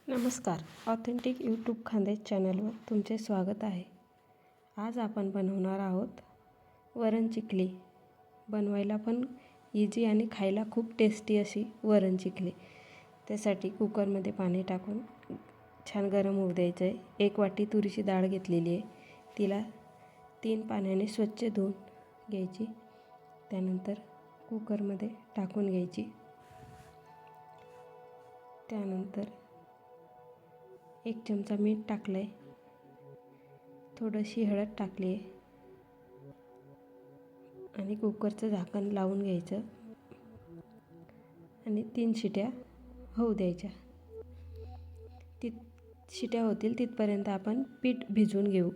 नमस्कार. Authentic YouTube Khandesh चॅनलवर तुमचे स्वागत आहे. आज आपण बनवणार आहोत वरण चिखली. बनवायला पण इझी आणि खायला खूप टेस्टी अशी वरण चिखली. त्यासाठी कुकरमध्ये पाणी टाकून छान गरम होऊ द्यायचं आहे. 1 वाटी तुरीची डाळ घेतलेली आहे. तिला 3 पाण्याने स्वच्छ धुवून घ्यायची. त्यानंतर कुकरमध्ये टाकून घ्यायची. त्यानंतर 1 चमचा मीठ टाकलं आहे, थोडीशी हळद टाकली आहे आणि कुकरचं झाकण लावून घ्यायचं आणि 3 शिट्या होऊ द्यायच्या. शिट्या होतील तिथपर्यंत आपण पीठ भिजवून घेऊ.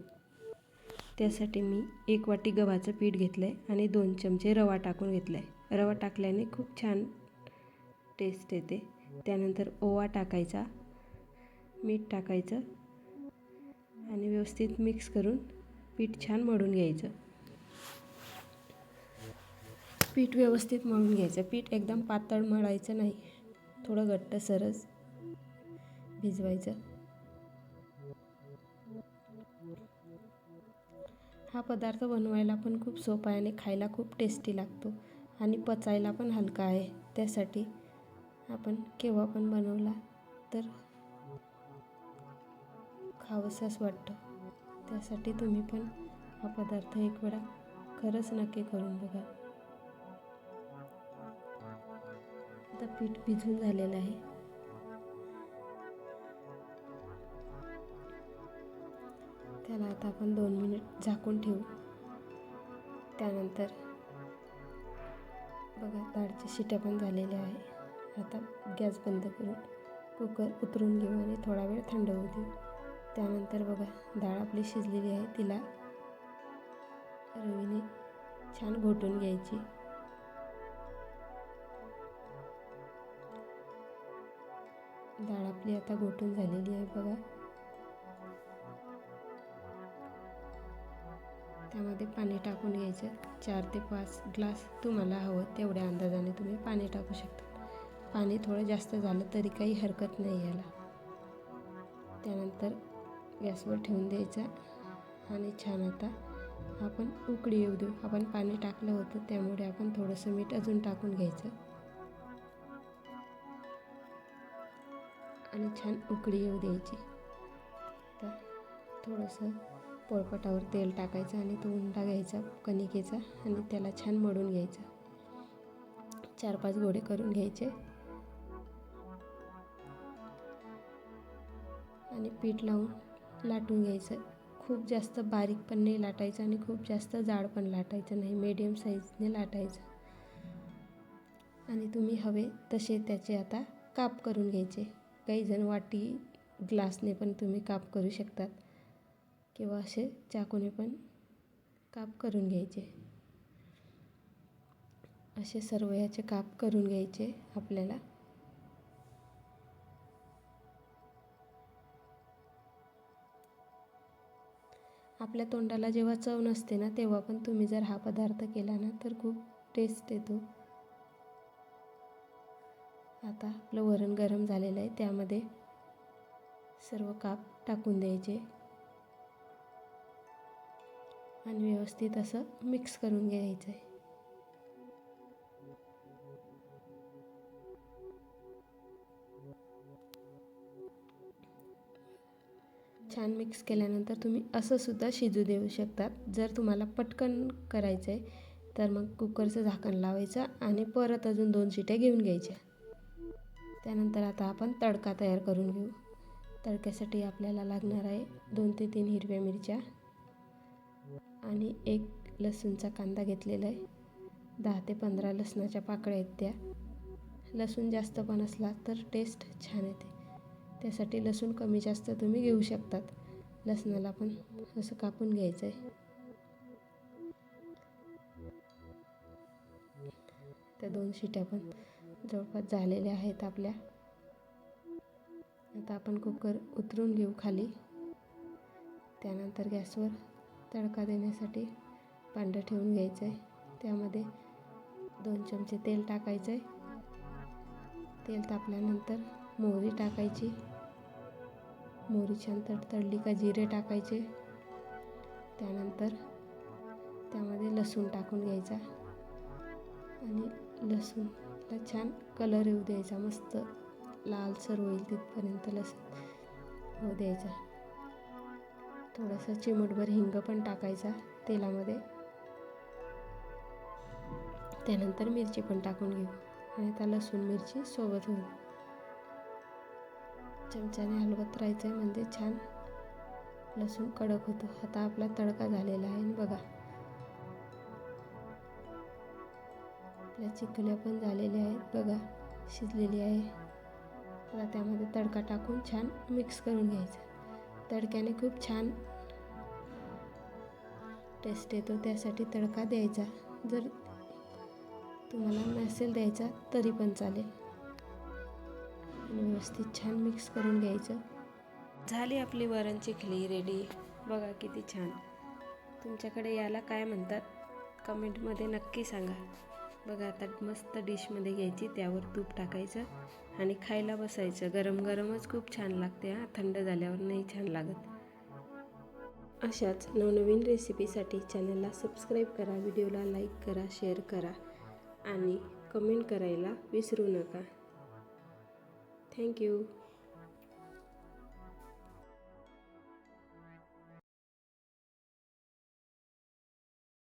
त्यासाठी मी 1 वाटी गव्हाचं पीठ घेतलं आहे आणि 2 चमचे रवा टाकून घेतला आहे. रवा टाकल्याने खूप छान टेस्ट येते. त्यानंतर ओवा टाकायचा, मीठ टाकायचं आणि व्यवस्थित मिक्स करून पीठ छान मळून घ्यायचं. पीठ व्यवस्थित मळून घ्यायचं. पीठ एकदम पातळ मळायचं नाही, थोडं घट्ट सरस भिजवायचं. हा पदार्थ बनवायला पण खूप सोपा आहे आणि खायला खूप टेस्टी लागतो आणि पचायला पण हलका आहे. त्यासाठी आपण केव्हा पण बनवला तर खावंसंच वाटतं. त्यासाठी तुम्ही पण हा पदार्थ एक वेळा खरंच नक्की करून बघा. आता पीठ भिजून झालेलं आहे. त्याला आता आपण 2 मिनिट झाकून ठेवू. त्यानंतर बघा डाळच्या शिट्या पण झालेल्या आहे. आता गॅस बंद करून कुकर उतरून घेऊ आणि थोडा वेळ थंड होऊ देऊ. त्यानंतर बघा डाळ आपली शिजलेली आहे. तिला रवीने छान घोटून घ्यायची. डाळ आपली आता घोटून झालेली आहे बघा. त्यामध्ये पाणी टाकून घ्यायचं. 4 ते 5 ग्लास तुम्हाला हवं तेवढ्या अंदाजाने तुम्ही पाणी टाकू शकता. पाणी थोडं जास्त झालं तरी काही हरकत नाही याला. त्यानंतर गॅसवर ठेवून द्यायचा आणि छान आता आपण उकळी येऊ देऊ. आपण पाणी टाकलं होतं त्यामुळे आपण थोडंसं मीठ अजून टाकून घ्यायचं आणि छान उकळी येऊ द्यायची. तर थोडंसं पोळपाटावर तेल टाकायचं आणि तो उंडा घ्यायचा कणिकेचा आणि त्याला छान मळून घ्यायचा. 4-5 गोळे करून घ्यायचे आणि पीठ लावून लाटून घ्यायचं. खूप जास्त बारीक पण नाही लाटायचं आणि खूप जास्त जाड पण लाटायचं नाही, मीडियम साईजने लाटायचं. आणि तुम्ही हवे तसे त्याचे आता काप करून घ्यायचे. काही जण वाटी ग्लासने पण तुम्ही काप करू शकतात किंवा असे चाकूने पण काप करून घ्यायचे. असे सर्व याचे काप करून घ्यायचे आपल्याला. आपल्या तोंडाला जेव्हा चव नसते ना तेव्हा पण तुम्ही जर हा पदार्थ केला ना तर खूप टेस्ट येतो. आता आपलं वरण गरम झालेलं आहे. त्यामध्ये सर्व काप टाकून द्यायचे आणि व्यवस्थित असं मिक्स करून घ्यायचं आहे. छान मिक्स केल्यानंतर तुम्ही असं सुद्धा शिजू देऊ शकतात. जर तुम्हाला पटकन करायचं आहे तर मग कुकरचं झाकण लावायचं आणि परत अजून 2 शिट्या घेऊन घ्यायच्या. त्यानंतर आता आपण तडका तयार करून घेऊ. तडक्यासाठी आपल्याला लागणार आहे 2 ते 3 हिरव्या मिरच्या आणि 1 लसूणचा कांदा घेतलेला आहे. 10 ते 15 लसणाच्या पाकळ्या आहेत त्या. लसूण जास्त पण असला तर टेस्ट छान येते. त्यासाठी लसूण कमी जास्त तुम्ही घेऊ शकतात. लसणाला पण असं कापून घ्यायचं आहे. त्या 2 शिट्या पण जवळपास झालेल्या आहेत आपल्या. आता आपण कुकर उतरून घेऊ खाली. त्यानंतर गॅसवर तडका देण्यासाठी भांडं ठेवून घ्यायचं आहे. त्यामध्ये 2 चमचे तेल टाकायचं आहे. तेल तापल्यानंतर मोहरी टाकायची. मोहरी छान तडतडली का जिरे टाकायचे. त्यानंतर त्यामध्ये लसूण टाकून घ्यायचा आणि लसूणला छान कलर येऊ द्यायचा. मस्त लालसर होईल तिथपर्यंत लसूण होऊ द्यायचा. थोडासा चिमूटभर हिंग पण टाकायचा तेलामध्ये. त्यानंतर मिरची पण टाकून घेऊ आणि त्या लसूण मिरची सोबत होईल. चमच्याने हलवत राहायचं आहे म्हणजे छान लसूण कडक होतो. आता आपला तडका झालेला आहे बघा. आपल्या चिकल्या पण झालेल्या आहेत बघा, शिजलेली आहे. आता त्यामध्ये तडका टाकून छान मिक्स करून घ्यायचं. तडक्याने खूप छान टेस्ट येतो, त्यासाठी तडका द्यायचा. जर तुम्हाला नसेल द्यायचा तरी पण चालेल. व्यवस्थित छान मिक्स करून घ्यायचं. झाली आपली वरण चिखली रेडी. बघा किती छान. तुमच्याकडे याला काय म्हणतात कमेंटमध्ये नक्की सांगा. बघा आता मस्त डिशमध्ये घ्यायची, त्यावर तूप टाकायचं आणि खायला बसायचं. गरम गरमच खूप छान लागते. थंड झाल्यावर नाही छान लागत. अशाच नवनवीन रेसिपीसाठी चॅनलला सबस्क्राईब करा, व्हिडिओला लाईक करा, शेअर करा आणि कमेंट करायला विसरू नका. थँक्यू.